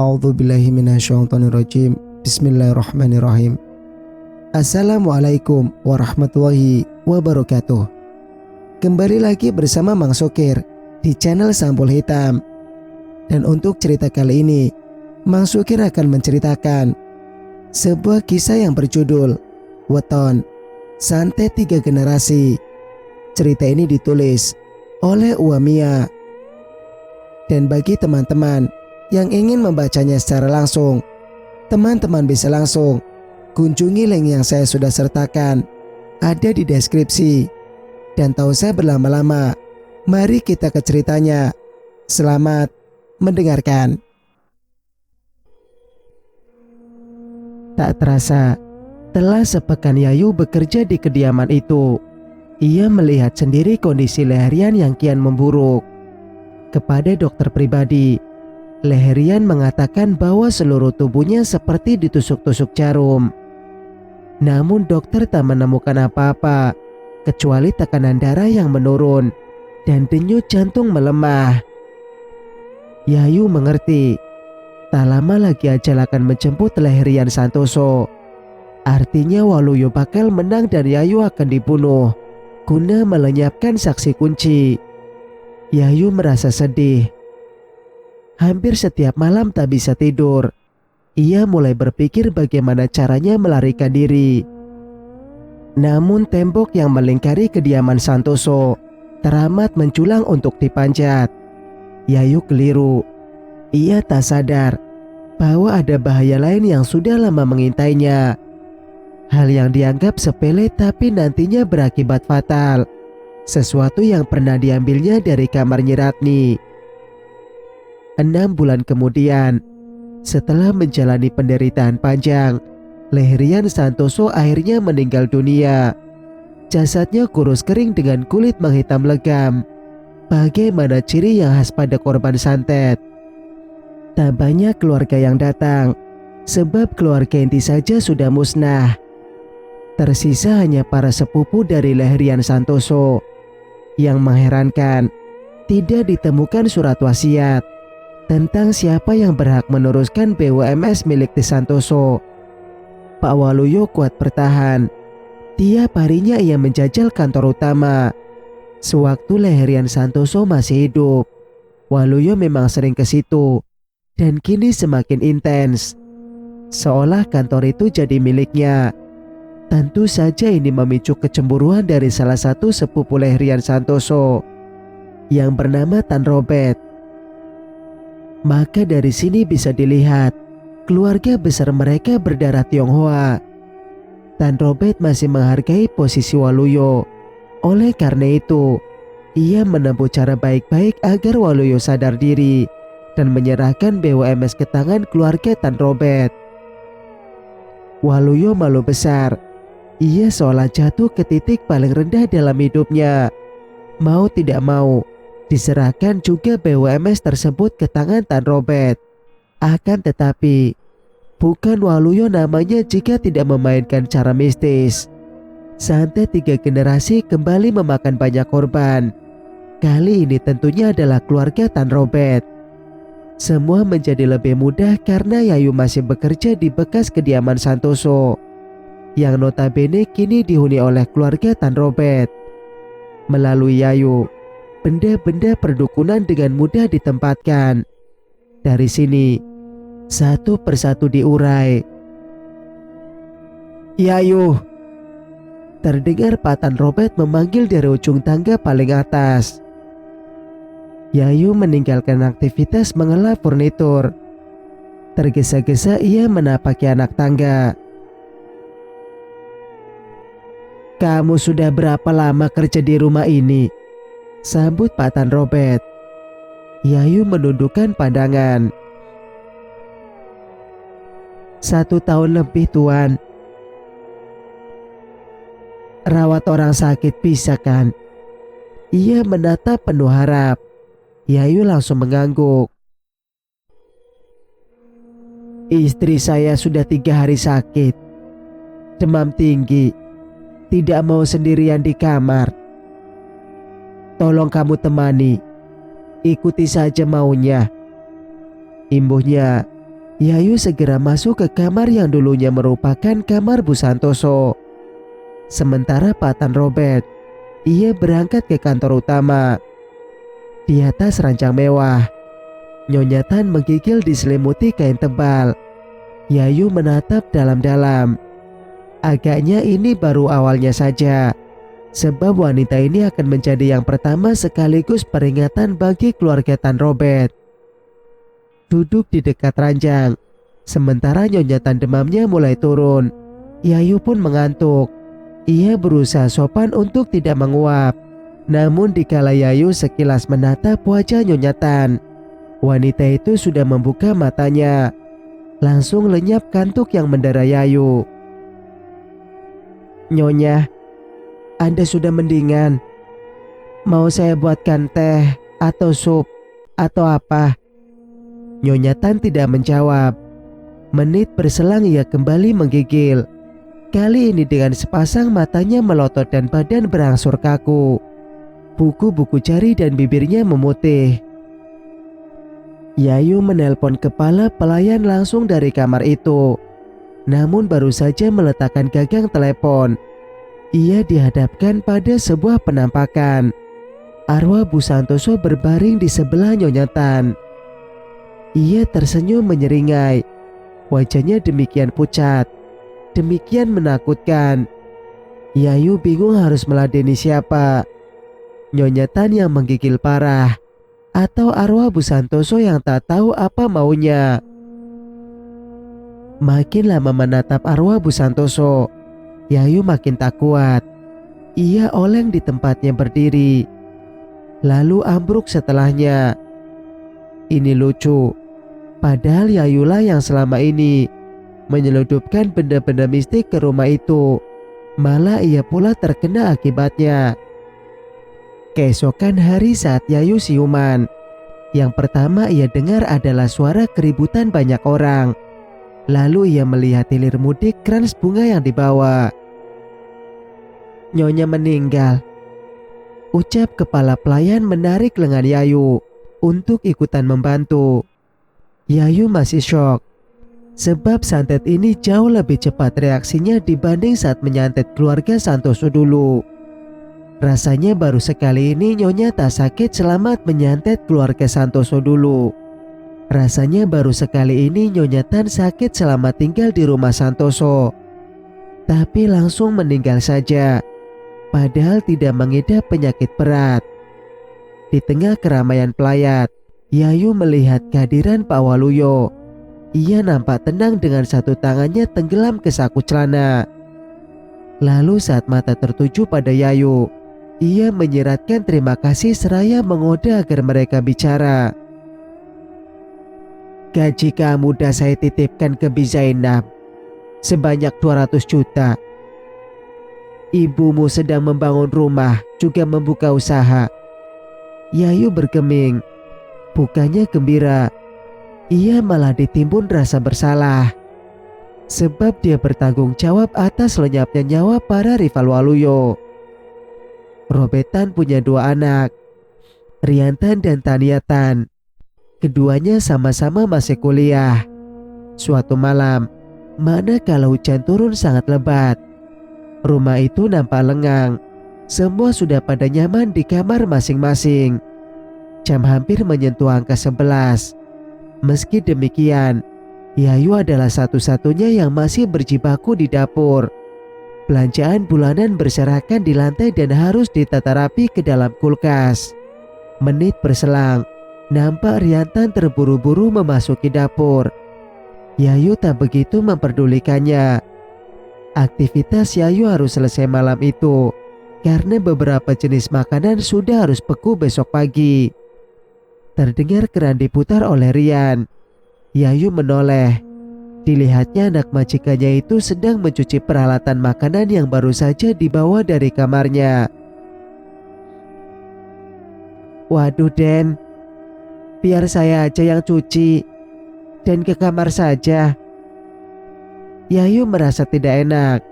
A'udzubillahi minasyaitonirrajim. Bismillahirrahmanirrahim. Assalamualaikum warahmatullahi wabarakatuh. Kembali lagi bersama Mang Sokir di channel Sampul Hitam. Dan untuk cerita kali ini, Mang Sokir akan menceritakan sebuah kisah yang berjudul Weton Santet 3 Generasi. Cerita ini ditulis oleh Uwamia. Dan bagi teman-teman yang ingin membacanya secara langsung, teman-teman bisa langsung kunjungi link yang saya sudah sertakan, ada di deskripsi. Dan tak usah berlama-lama, mari kita ke ceritanya. Selamat mendengarkan. Tak terasa, telah sepekan Yayu bekerja di kediaman itu. Ia melihat sendiri kondisi Leherian yang kian memburuk. Kepada dokter pribadi, Leherian mengatakan bahwa seluruh tubuhnya seperti ditusuk-tusuk jarum. Namun dokter tak menemukan apa-apa, kecuali tekanan darah yang menurun dan denyut jantung melemah. Yayu mengerti, tak lama lagi ajal akan menjemput Leherian Santoso. Artinya Waluyo bakal menang dan Yayu akan dibunuh guna melenyapkan saksi kunci. Yayu merasa sedih. Hampir setiap malam tak bisa tidur. Ia mulai berpikir bagaimana caranya melarikan diri. Namun tembok yang melingkari kediaman Santoso teramat menculang untuk dipanjat. Yayu keliru. Ia tak sadar bahwa ada bahaya lain yang sudah lama mengintainya. Hal yang dianggap sepele tapi nantinya berakibat fatal. Sesuatu yang pernah diambilnya dari kamar Nyi Ratni. 6 bulan kemudian, setelah menjalani penderitaan panjang, Leherian Santoso akhirnya meninggal dunia. Jasadnya kurus kering dengan kulit menghitam legam. Bagaimana ciri yang khas pada korban santet? Tak banyak keluarga yang datang, sebab keluarga inti saja sudah musnah. Tersisa hanya para sepupu dari Leherian Santoso. Yang mengherankan, tidak ditemukan surat wasiat tentang siapa yang berhak meneruskan BUMS milik Ti Santoso. Pak Waluyo kuat bertahan. Tiap harinya ia menjajal kantor utama. Sewaktu Leherian Santoso masih hidup, Waluyo memang sering ke situ, dan kini semakin intens. Seolah kantor itu jadi miliknya. Tentu saja ini memicu kecemburuan dari salah satu sepupu Leherian Santoso yang bernama Tan Robert. Maka dari sini bisa dilihat keluarga besar mereka berdarah Tionghoa. Tan Robert masih menghargai posisi Waluyo. Oleh karena itu, ia menempuh cara baik-baik agar Waluyo sadar diri dan menyerahkan BUMS ke tangan keluarga Tan Robert. Waluyo malu besar. Ia seolah jatuh ke titik paling rendah dalam hidupnya. Mau tidak mau, diserahkan juga BUMS tersebut ke tangan Tan Robert. Akan tetapi, bukan Waluyo namanya jika tidak memainkan cara mistis. Santet 3 generasi kembali memakan banyak korban. Kali ini tentunya adalah keluarga Tan Robert. Semua menjadi lebih mudah karena Yayu masih bekerja di bekas kediaman Santoso, yang notabene kini dihuni oleh keluarga Tan Robert. Melalui Yayu, benda-benda perdukunan dengan mudah ditempatkan. Dari sini, satu persatu diurai. "Yayu!" terdengar Pak Tan Robert memanggil dari ujung tangga paling atas. Yayu meninggalkan aktivitas mengelap furnitur. Tergesa-gesa ia menapaki anak tangga. "Kamu sudah berapa lama kerja di rumah ini?" sambut Pak Tan Robert. Yayu menundukkan pandangan. "1 tahun lebih, Tuan." "Rawat orang sakit bisa kan?" Ia menatap penuh harap. Yayu langsung mengangguk. "Istri saya sudah 3 hari sakit. Demam tinggi. Tidak mau sendirian di kamar. Tolong kamu temani. Ikuti saja maunya." Imbuhnya Yayu segera masuk ke kamar yang dulunya merupakan kamar Bu Santoso. Sementara Pak Tan Robert, ia berangkat ke kantor utama. Di atas ranjang mewah, Nyonya Tan menggigil diselimuti kain tebal. Yayu menatap dalam-dalam. Agaknya ini baru awalnya saja, sebab wanita ini akan menjadi yang pertama sekaligus peringatan bagi keluarga Tan Robert. Duduk di dekat ranjang, sementara Nyonya Tan demamnya mulai turun. Yayu pun mengantuk. Ia berusaha sopan untuk tidak menguap. Namun dikala Yayu sekilas menatap wajah Nyonya Tan, wanita itu sudah membuka matanya. Langsung lenyap kantuk yang mendera Yayu. "Nyonya, Anda sudah mendingan? Mau saya buatkan teh atau sup atau apa?" Nyonya Tan tidak menjawab. Menit berselang ia kembali menggigil. Kali ini dengan sepasang matanya melotot dan badan berangsur kaku. Buku-buku jari dan bibirnya memutih. Yayu menelpon kepala pelayan langsung dari kamar itu. Namun baru saja meletakkan gagang telepon, ia dihadapkan pada sebuah penampakan. Arwah Bu Santoso berbaring di sebelah Nyonya Tan. Ia tersenyum menyeringai. Wajahnya demikian pucat, demikian menakutkan. Yayu bingung harus meladeni siapa. Nyonya Tan yang menggigil parah, atau arwah Bu Santoso yang tak tahu apa maunya. Makin lama menatap arwah Bu Santoso, Yayu makin tak kuat. Ia oleng di tempatnya berdiri, lalu ambruk setelahnya. Ini lucu, padahal Yayulah yang selama ini menyeludupkan benda-benda mistik ke rumah itu. Malah ia pula terkena akibatnya. Keesokan hari saat Yayu siuman, yang pertama ia dengar adalah suara keributan banyak orang. Lalu ia melihat hilir mudik krans bunga yang dibawa. "Nyonya meninggal," ucap kepala pelayan menarik lengan Yayu untuk ikutan membantu. Yayu masih syok, sebab santet ini jauh lebih cepat reaksinya dibanding saat menyantet keluarga Santoso dulu. Rasanya baru sekali ini Nyonya tak sakit selamat menyantet keluarga Santoso dulu. Rasanya baru sekali ini Nyonya Tan sakit selama tinggal di rumah Santoso. Tapi langsung meninggal saja, padahal tidak mengidap penyakit berat. Di tengah keramaian pelayat, Yayu melihat kehadiran Pak Waluyo. Ia nampak tenang dengan satu tangannya tenggelam ke saku celana. Lalu saat mata tertuju pada Yayu, ia menyiratkan terima kasih seraya mengoda agar mereka bicara. "Gaji kamu dah saya titipkan ke Bi Zainab sebanyak 200 juta. Ibumu sedang membangun rumah juga membuka usaha." Yayu bergeming, bukannya gembira. Ia malah ditimbun rasa bersalah, sebab dia bertanggung jawab atas lenyapnya nyawa para rival Waluyo. Robetan punya 2 anak, Riantan dan Taniatan. Keduanya sama-sama masih kuliah. Suatu malam, manakala hujan turun sangat lebat, rumah itu nampak lengang. Semua sudah pada nyaman di kamar masing-masing. Jam hampir menyentuh angka 11. Meski demikian, Yayu adalah satu-satunya yang masih berjibaku di dapur. Belanjaan bulanan berserakan di lantai dan harus ditata rapi ke dalam kulkas. Menit berselang, nampak Riantan terburu-buru memasuki dapur. Yayu tak begitu memperdulikannya. Aktivitas Yayu harus selesai malam itu, karena beberapa jenis makanan sudah harus beku besok pagi. Terdengar keran diputar oleh Rian. Yayu menoleh. Dilihatnya anak majikannya itu sedang mencuci peralatan makanan yang baru saja dibawa dari kamarnya. "Waduh Den, biar saya aja yang cuci dan ke kamar saja." Yayu merasa tidak enak.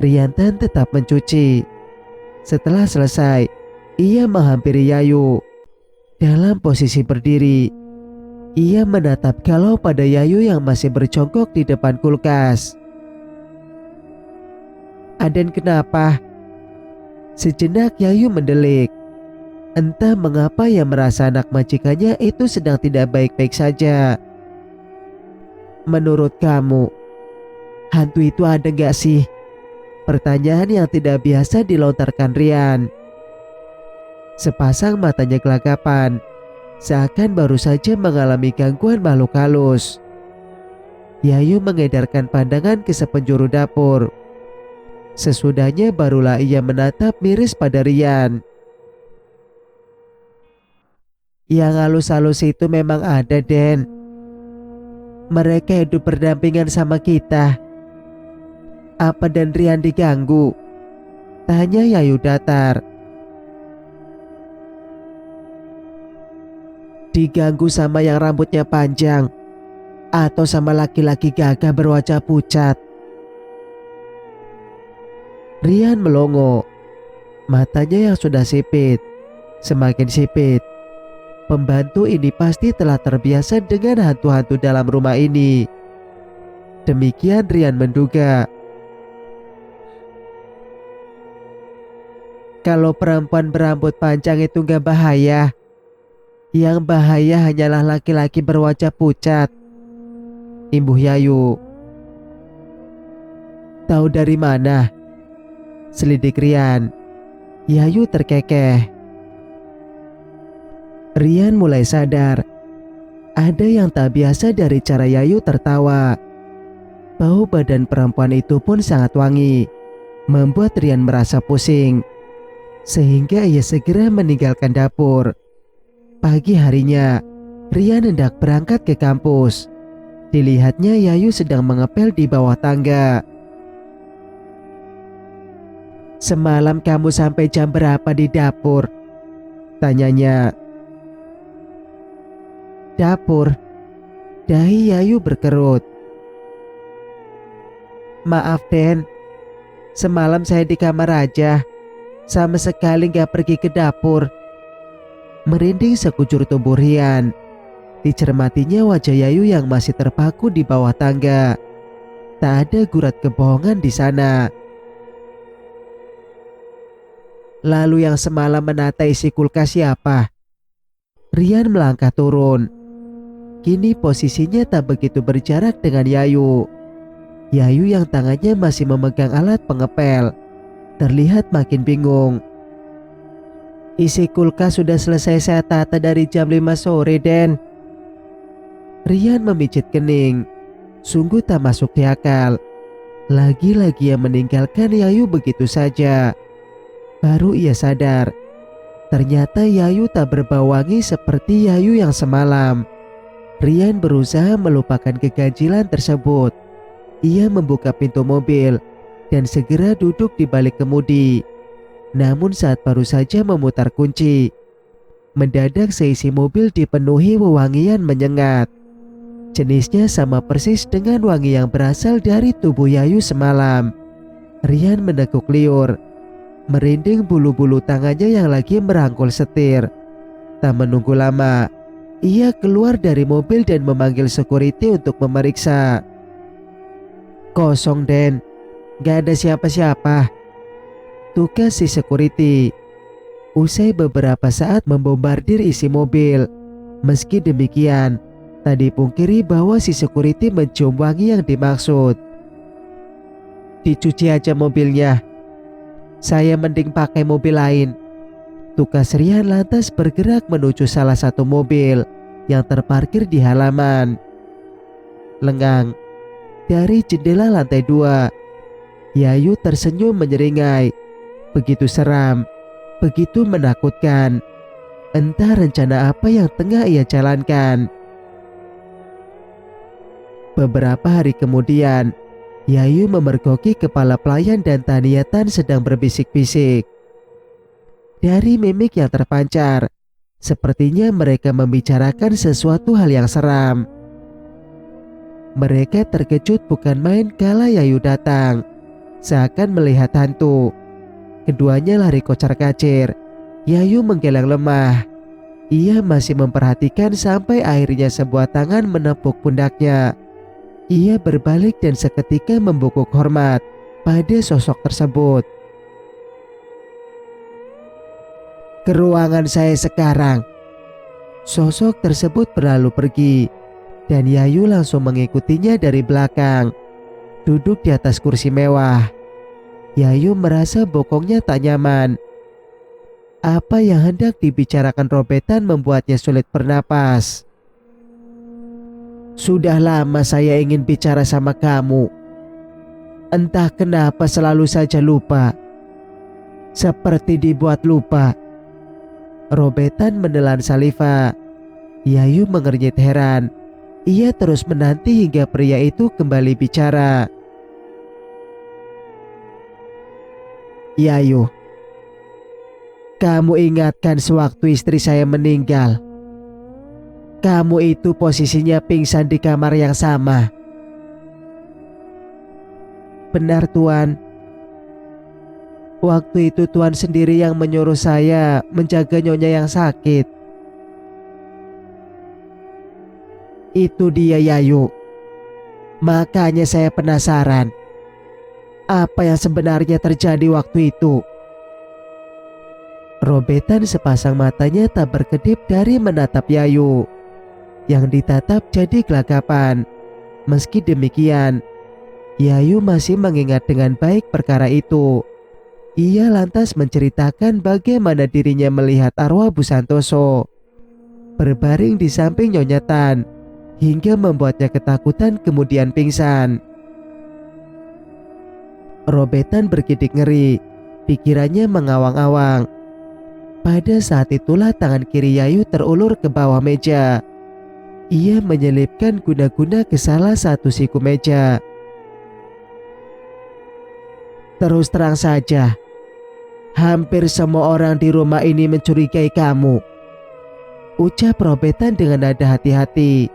Riantan tetap mencuci. Setelah selesai, ia menghampiri Yayu dalam posisi berdiri. Ia menatap Galau pada Yayu yang masih berjongkok di depan kulkas. "Aden kenapa?" Sejenak Yayu mendelik. Entah mengapa ia merasa anak majikannya itu sedang tidak baik-baik saja. "Menurut kamu, hantu itu ada gak sih?" Pertanyaan yang tidak biasa dilontarkan Rian. Sepasang matanya gelagapan, seakan baru saja mengalami gangguan makhluk halus. Yayu mengedarkan pandangan ke sepenjuru dapur. Sesudahnya barulah ia menatap miris pada Rian. "Yang halus-halus itu memang ada, Den. Mereka hidup berdampingan sama kita. Apa Dan Rian diganggu?" tanya Yayu datar. "Diganggu sama yang rambutnya panjang atau sama laki-laki gagah berwajah pucat?" Rian melongo. Matanya yang sudah sipit semakin sipit. Pembantu ini pasti telah terbiasa dengan hantu-hantu dalam rumah ini. Demikian Rian menduga. "Kalau perempuan berambut panjang itu gak bahaya. Yang bahaya hanyalah laki-laki berwajah pucat," imbuh Yayu. "Tahu dari mana?" selidik Rian. Yayu terkekeh. Rian mulai sadar. Ada yang tak biasa dari cara Yayu tertawa. Bau badan perempuan itu pun sangat wangi, membuat Rian merasa pusing. Sehingga ia segera meninggalkan dapur. Pagi harinya, Rian hendak berangkat ke kampus. Dilihatnya Yayu sedang mengepel di bawah tangga. "Semalam kamu sampai jam berapa di dapur?" tanyanya. "Dapur?" dahi Yayu berkerut. "Maaf Den, semalam saya di kamar aja, sama sekali gak pergi ke dapur." Merinding sekujur tubuh Rian. Dicermatinya wajah Yayu yang masih terpaku di bawah tangga. Tak ada gurat kebohongan di sana. "Lalu yang semalam menata isi kulkas siapa?" Rian melangkah turun. Kini posisinya tak begitu berjarak dengan Yayu. Yayu yang tangannya masih memegang alat pengepel terlihat makin bingung. "Isi kulkas sudah selesai saya tata dari jam 5 sore, Den." Rian memijit kening. Sungguh tak masuk di akal. Lagi-lagi ia meninggalkan Yayu begitu saja. Baru ia sadar, ternyata Yayu tak berbau wangi seperti Yayu yang semalam. Rian berusaha melupakan keganjilan tersebut. Ia membuka pintu mobil dan segera duduk di balik kemudi. Namun saat baru saja memutar kunci, mendadak seisi mobil dipenuhi wewangian menyengat. Jenisnya sama persis dengan wangi yang berasal dari tubuh Yayu semalam. Rian menekuk liur, merinding bulu-bulu tangannya yang lagi merangkul setir. Tak menunggu lama, ia keluar dari mobil dan memanggil security untuk memeriksa. "Kosong Den, gak ada siapa-siapa," tugas si security. Usai beberapa saat membombardir isi mobil. Meski demikian, tak dipungkiri bahwa si security mencium wangi yang dimaksud. "Dicuci aja mobilnya. Saya mending pakai mobil lain." Tugas Rian lantas bergerak menuju salah satu mobil yang terparkir di halaman. Lengang dari jendela lantai 2, Yayu tersenyum menyeringai. Begitu seram, begitu menakutkan. Entah rencana apa yang tengah ia jalankan. Beberapa hari kemudian, Yayu memergoki kepala pelayan dan tak niatan sedang berbisik-bisik. Dari mimik yang terpancar, sepertinya mereka membicarakan sesuatu hal yang seram. Mereka terkejut bukan main kala Yayu datang, seakan melihat hantu. Keduanya lari kocar-kacir. Yayu menggeleng lemah. Ia masih memperhatikan sampai akhirnya sebuah tangan menepuk pundaknya. Ia berbalik dan seketika membungkuk hormat pada sosok tersebut. "Ke ruangan saya sekarang." Sosok tersebut berlalu pergi dan Yayu langsung mengikutinya dari belakang. Duduk di atas kursi mewah, Yayu merasa bokongnya tak nyaman. Apa yang hendak dibicarakan Robetan membuatnya sulit bernapas. "Sudah lama saya ingin bicara sama kamu. Entah kenapa selalu saja lupa. Seperti dibuat lupa." Robetan menelan saliva. Yayu mengernyit heran. Ia terus menanti hingga pria itu kembali bicara. "Yayu, kamu ingatkan sewaktu istri saya meninggal. Kamu itu posisinya pingsan di kamar yang sama." "Benar, Tuan. Waktu itu Tuan sendiri yang menyuruh saya menjaga nyonya yang sakit." "Itu dia, Yayu. Makanya saya penasaran. Apa yang sebenarnya terjadi waktu itu?" Robetan sepasang matanya tak berkedip dari menatap Yayu. Yang ditatap jadi gelagapan. Meski demikian, Yayu masih mengingat dengan baik perkara itu. Ia lantas menceritakan bagaimana dirinya melihat arwah Bu Santoso berbaring di samping Nyonya Tan hingga membuatnya ketakutan kemudian pingsan. Robetan bergidik ngeri, pikirannya mengawang-awang. Pada saat itulah tangan kiri Yayu terulur ke bawah meja. Ia menyelipkan guna-guna ke salah satu siku meja. "Terus terang saja, hampir semua orang di rumah ini mencurigai kamu," ucap Robetan dengan nada hati-hati.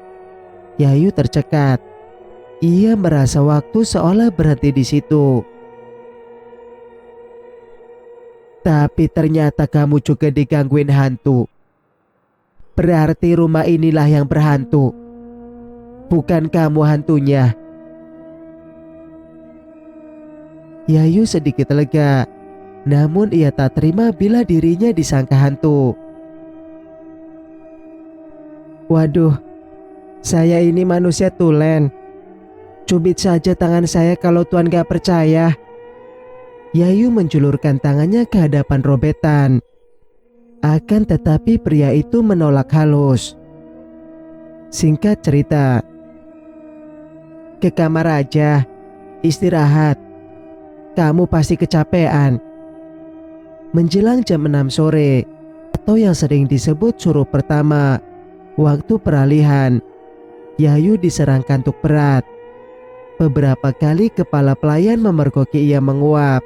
Yayu tercekat. Ia merasa waktu seolah berhenti di situ. "Tapi ternyata kamu juga digangguin hantu. Berarti rumah inilah yang berhantu. Bukan kamu hantunya." Yayu sedikit lega, namun ia tak terima bila dirinya disangka hantu. "Waduh, saya ini manusia tulen. Cubit saja tangan saya kalau Tuan gak percaya." Yayu menjulurkan tangannya ke hadapan Robetan. Akan tetapi pria itu menolak halus. "Singkat cerita, ke kamar aja, istirahat. Kamu pasti kecapean." Menjelang jam 6 sore, atau yang sering disebut suruh pertama, waktu peralihan, Yayu diserang kantuk berat. Beberapa kali kepala pelayan memergoki ia menguap.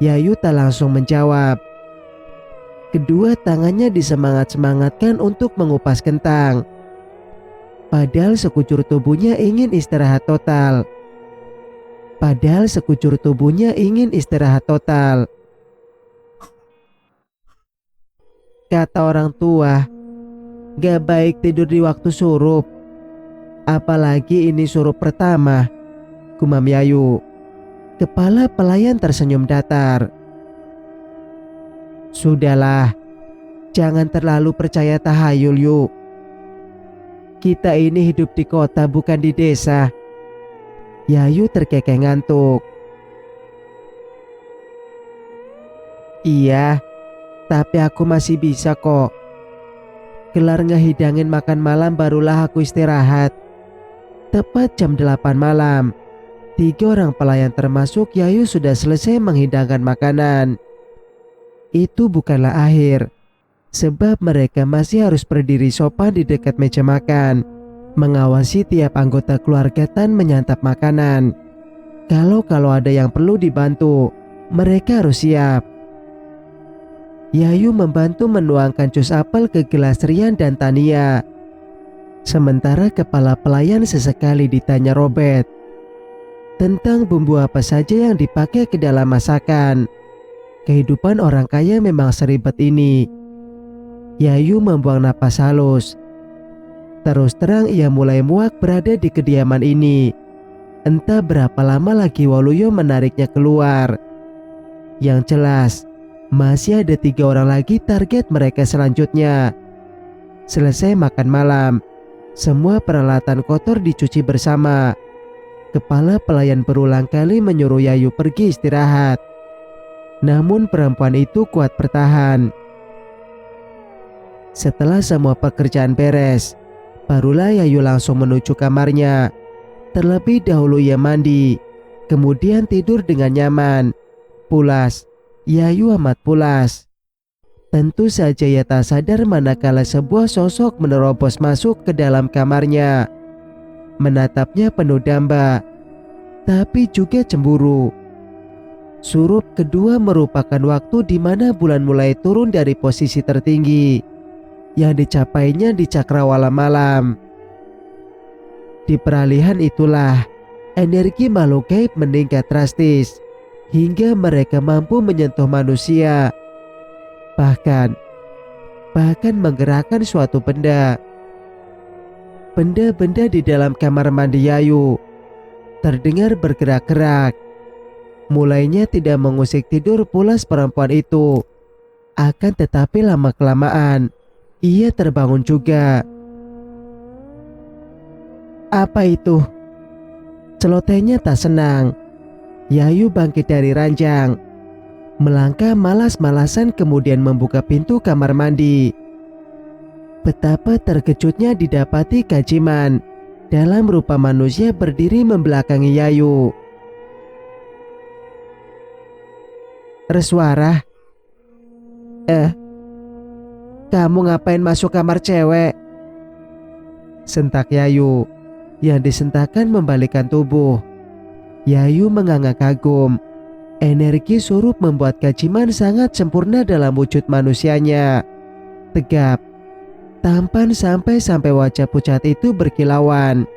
Yayu tak langsung menjawab. Kedua tangannya disemangat-semangatkan untuk mengupas kentang. Padahal sekujur tubuhnya ingin istirahat total. Kata orang tua, gak baik tidur di waktu surup. Apalagi ini surup pertama, gumam Yayu. Kepala pelayan tersenyum datar. "Sudahlah, jangan terlalu percaya tahayul yuk. Kita ini hidup di kota bukan di desa." Yayu terkekeh ngantuk. "Iya, tapi aku masih bisa kok. Kelar ngehidangin makan malam barulah aku istirahat." Tepat jam 8 malam, 3 orang pelayan termasuk Yayu sudah selesai menghidangkan makanan. Itu bukanlah akhir, sebab mereka masih harus berdiri sopan di dekat meja makan, mengawasi tiap anggota keluarga Tan menyantap makanan. Kalau ada yang perlu dibantu, mereka harus siap. Yayu membantu menuangkan jus apel ke gelas Rian dan Tania. Sementara kepala pelayan sesekali ditanya Robert tentang bumbu apa saja yang dipakai ke dalam masakan. Kehidupan orang kaya memang seribet ini. Yayu membuang napas halus. Terus terang ia mulai muak berada di kediaman ini. Entah berapa lama lagi Waluyo menariknya keluar. Yang jelas, masih ada 3 orang lagi target mereka selanjutnya. Selesai makan malam, semua peralatan kotor dicuci bersama. Kepala pelayan berulang kali menyuruh Yayu pergi istirahat. Namun perempuan itu kuat bertahan. Setelah semua pekerjaan beres, barulah Yayu langsung menuju kamarnya. Terlebih dahulu ia mandi, kemudian tidur dengan nyaman. Pulas, Yayu amat pulas. Tentu saja ia tak sadar manakala sebuah sosok menerobos masuk ke dalam kamarnya. Menatapnya penuh damba, tapi juga cemburu. Surup kedua merupakan waktu di mana bulan mulai turun dari posisi tertinggi yang dicapainya di cakrawala malam. Di peralihan itulah energi makhluk gaib meningkat drastis hingga mereka mampu menyentuh manusia, bahkan menggerakkan suatu benda. Benda-benda di dalam kamar mandi Yayu terdengar bergerak-gerak. Mulainya tidak mengusik tidur pulas perempuan itu, akan tetapi lama-kelamaan ia terbangun juga. Apa itu? Celotehnya tak senang. Yayu bangkit dari ranjang, melangkah malas-malasan kemudian membuka pintu kamar mandi. Betapa terkejutnya didapati Kajiman dalam rupa manusia berdiri membelakangi Yayu. Reswara, kamu ngapain masuk kamar cewek? Sentak Yayu yang disentakkan membalikkan tubuh. Yayu menganga kagum. Energi surup membuat Kajiman sangat sempurna dalam wujud manusianya. Tegap, tampan sampai wajah pucat itu berkilauan.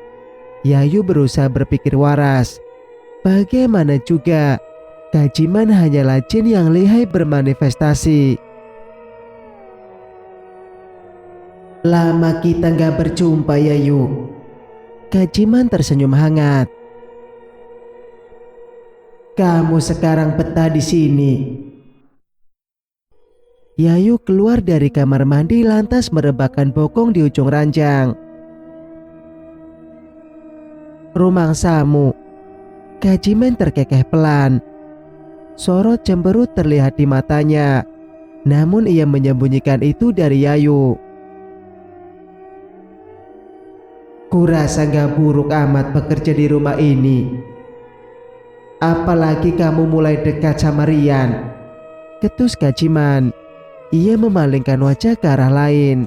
Yayu berusaha berpikir waras. Bagaimana juga Kajiman hanyalah jin yang lihai bermanifestasi. Lama kita gak berjumpa Yayu. Kajiman tersenyum hangat. Kamu sekarang betah di sini. Yayu keluar dari kamar mandi lantas merebahkan bokong di ujung ranjang. Rumangsamu. Kajiman terkekeh pelan. Sorot cemberut terlihat di matanya, namun ia menyembunyikan itu dari Yayu. Kurasa gak buruk amat bekerja di rumah ini. Apalagi kamu mulai dekat sama Rian. Ketus Kajiman. Ia memalingkan wajah ke arah lain.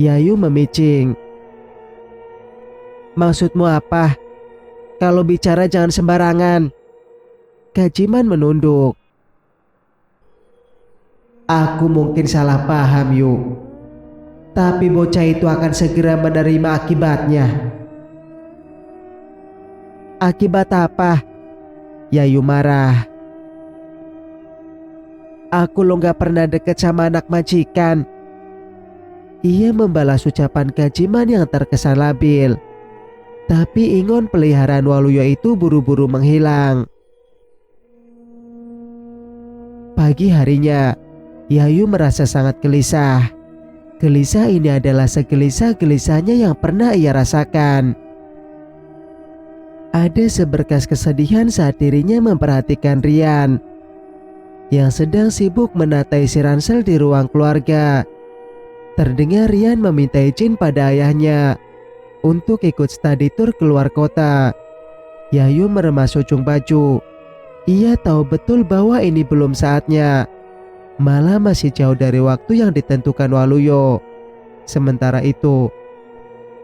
Yayu memicing. Maksudmu apa? Kalau bicara jangan sembarangan. Kajiman menunduk. Aku mungkin salah paham Yu, tapi bocah itu akan segera menerima akibatnya. Akibat apa? Yayu marah. Aku lo gak pernah deket sama anak majikan. Ia membalas ucapan Kajiman yang terkesan labil. Tapi ingon peliharaan Waluyo itu buru-buru menghilang. Pagi harinya, Yayu merasa sangat gelisah. Gelisah ini adalah segelisah-gelisahnya yang pernah ia rasakan. Ada seberkas kesedihan saat dirinya memperhatikan Rian yang sedang sibuk menata isi ransel di ruang keluarga. Terdengar Rian meminta izin pada ayahnya untuk ikut study tour keluar kota. Yayu meremas ujung baju. Ia tahu betul bahwa ini belum saatnya. Malah masih jauh dari waktu yang ditentukan Waluyo. Sementara itu,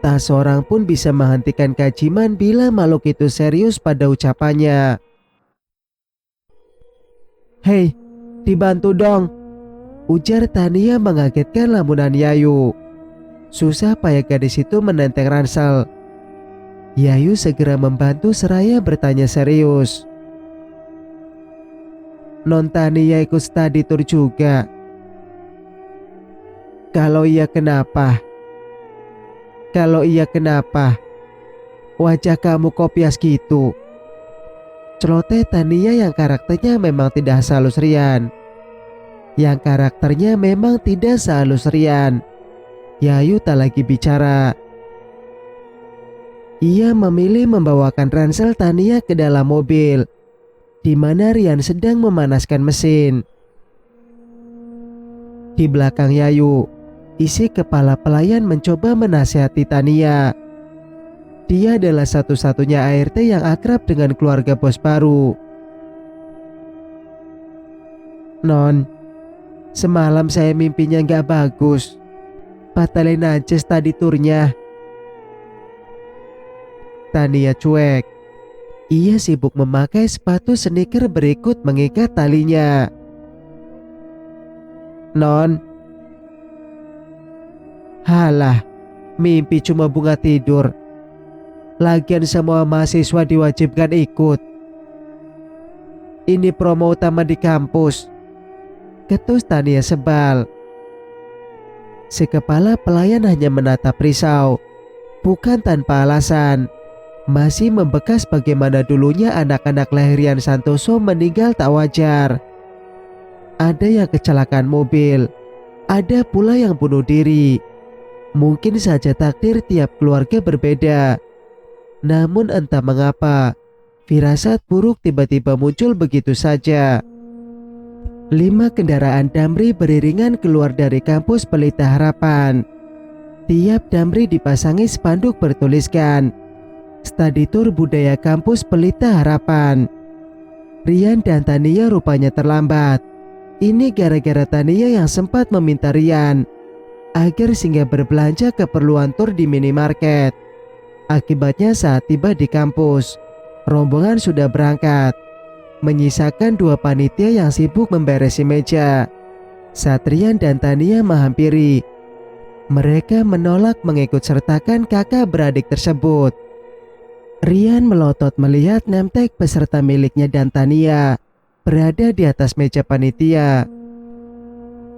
tak seorang pun bisa menghentikan Kajiman bila makhluk itu serius pada ucapannya. Hei, dibantu dong, ujar Tania mengagetkan lamunan Yayu. Susah payah gadis itu menenteng ransel. Yayu segera membantu seraya bertanya serius. Non Tania ikut study tour juga. Kalau iya kenapa? Kalau iya kenapa? Wajah kamu kopias gitu. Celoteh Tania yang karakternya memang tidak sehalus Rian. Yang karakternya memang tidak sehalus Rian. Yayu tak lagi bicara. Ia memilih membawakan ransel Tania ke dalam mobil, di mana Rian sedang memanaskan mesin. Di belakang Yayu, isi kepala pelayan mencoba menasihati Tania. Dia adalah satu-satunya ART yang akrab dengan keluarga bos baru. Non, semalam saya mimpinya nggak bagus. Batalin aja study tournya. Tania cuek. Ia sibuk memakai sepatu sneaker berikut mengikat talinya. Non. Halah, mimpi cuma bunga tidur. Lagian semua mahasiswa diwajibkan ikut. Ini promo utama di kampus. Ketus Tania sebal. Si kepala pelayan hanya menatap risau. Bukan tanpa alasan. Masih membekas bagaimana dulunya anak-anak lahirian Santoso meninggal tak wajar. Ada yang kecelakaan mobil. Ada pula yang bunuh diri. Mungkin saja takdir tiap keluarga berbeda. Namun entah mengapa, firasat buruk tiba-tiba muncul begitu saja. 5 kendaraan Damri beriringan keluar dari kampus Pelita Harapan. Tiap Damri dipasangi spanduk bertuliskan Study Tour Budaya Kampus Pelita Harapan. Rian dan Tania rupanya terlambat. Ini gara-gara Tania yang sempat meminta Rian agar singgah berbelanja keperluan tur di minimarket. Akibatnya saat tiba di kampus, rombongan sudah berangkat, menyisakan 2 panitia yang sibuk memberesi meja. Saat Rian dan Tania menghampiri, mereka menolak mengikut sertakan kakak beradik tersebut. Rian melotot melihat name tag peserta miliknya dan Tania berada di atas meja panitia.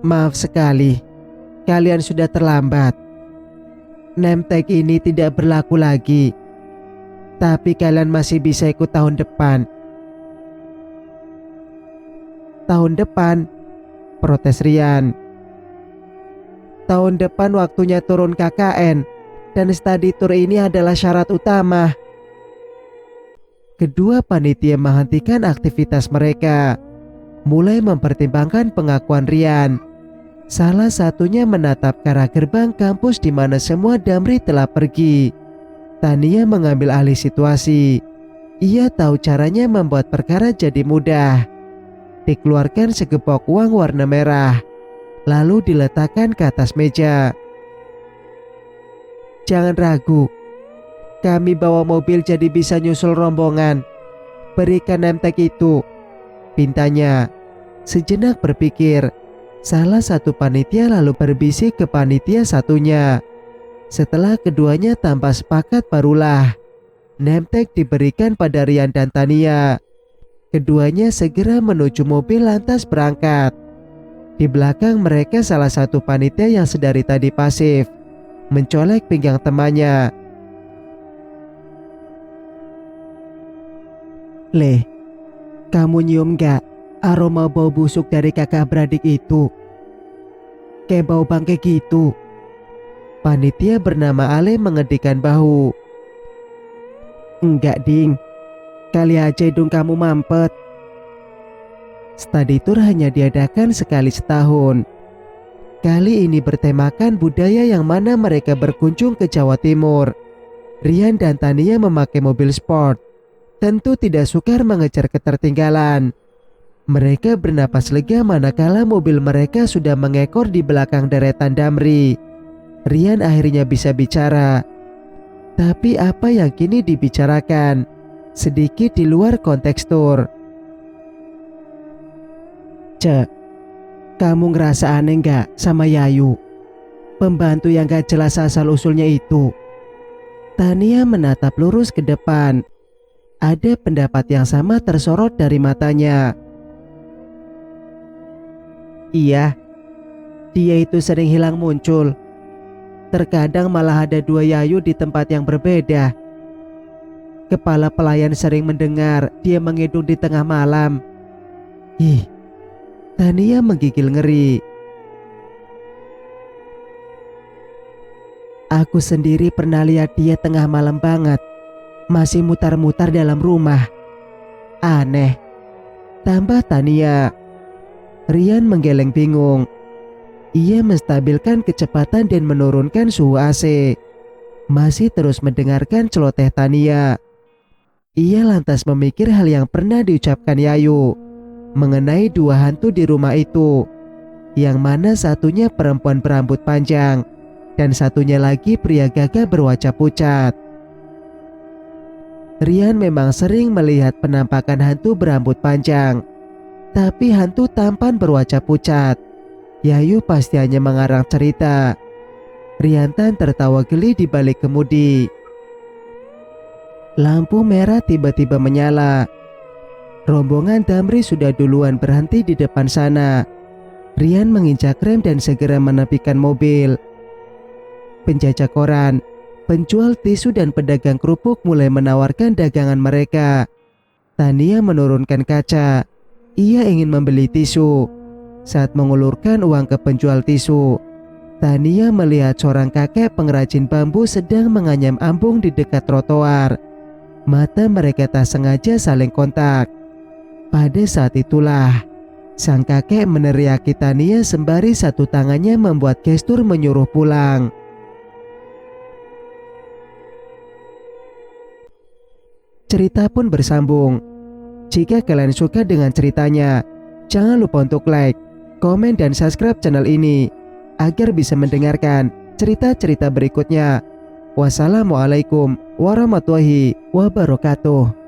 Maaf sekali, kalian sudah terlambat. Name tag ini tidak berlaku lagi. Tapi kalian masih bisa ikut tahun depan. Tahun depan? Protes Rian. Tahun depan waktunya turun KKN. Dan study tour ini adalah syarat utama. Kedua panitia menghentikan aktivitas mereka. Mulai mempertimbangkan pengakuan Rian. Salah satunya menatap ke arah gerbang kampus di mana semua Damri telah pergi. Tania mengambil alih situasi. Ia tahu caranya membuat perkara jadi mudah. Dikeluarkan segepok uang warna merah, lalu diletakkan ke atas meja. Jangan ragu, kami bawa mobil jadi bisa nyusul rombongan. Berikan name tag itu, pintanya. Sejenak berpikir, salah satu panitia lalu berbisik ke panitia satunya. Setelah keduanya tanpa sepakat barulah name tag diberikan pada Rian dan Tania. Keduanya segera menuju mobil lantas berangkat. Di belakang mereka salah satu panitia yang sedari tadi pasif mencolek pinggang temannya. Leh, kamu nyium gak aroma bau busuk dari kakak beradik itu? Kayak bau bangke gitu. Panitia bernama Ale mengedikan bahu. Enggak ding, kali aja hidung kamu mampet. Study tour hanya diadakan sekali setahun. Kali ini bertemakan budaya yang mana mereka berkunjung ke Jawa Timur. Rian dan Tania memakai mobil sport. Tentu tidak sukar mengejar ketertinggalan. Mereka bernapas lega manakala mobil mereka sudah mengekor di belakang deretan Damri. Rian akhirnya bisa bicara. Tapi apa yang kini dibicarakan sedikit di luar konteks tur. Cek, kamu ngerasa aneh gak sama Yayu? Pembantu yang gak jelas asal-usulnya itu. Tania menatap lurus ke depan. Ada pendapat yang sama tersorot dari matanya. Iya, dia itu sering hilang muncul. Terkadang malah ada dua Yayu di tempat yang berbeda. Kepala pelayan sering mendengar dia mengidung di tengah malam. Ih, Tania menggigil ngeri. Aku sendiri pernah lihat dia tengah malam banget, masih mutar-mutar dalam rumah. Aneh, tambah Tania. Rian menggeleng bingung. Ia menstabilkan kecepatan dan menurunkan suhu AC. Masih terus mendengarkan celoteh Tania. Ia lantas memikir hal yang pernah diucapkan Yayu mengenai dua hantu di rumah itu, yang mana satunya perempuan berambut panjang dan satunya lagi pria gagah berwajah pucat. Rian memang sering melihat penampakan hantu berambut panjang, tapi hantu tampan berwajah pucat, Yayu pasti hanya mengarang cerita. Riantan tertawa geli di balik kemudi. Lampu merah tiba-tiba menyala. Rombongan Damri sudah duluan berhenti di depan sana. Rian menginjak rem dan segera menepikan mobil. Penjajah koran, penjual tisu dan pedagang kerupuk mulai menawarkan dagangan mereka. Tania menurunkan kaca. Ia ingin membeli tisu. Saat mengulurkan uang ke penjual tisu, Tania melihat seorang kakek pengrajin bambu sedang menganyam ambung di dekat trotoar. Mata mereka tak sengaja saling kontak. Pada saat itulah sang kakek meneriaki Tania sembari satu tangannya membuat gestur menyuruh pulang. Cerita pun bersambung. Jika kalian suka dengan ceritanya, jangan lupa untuk like, komen, dan subscribe channel ini agar bisa mendengarkan cerita-cerita berikutnya. Wassalamualaikum warahmatullahi wabarakatuh.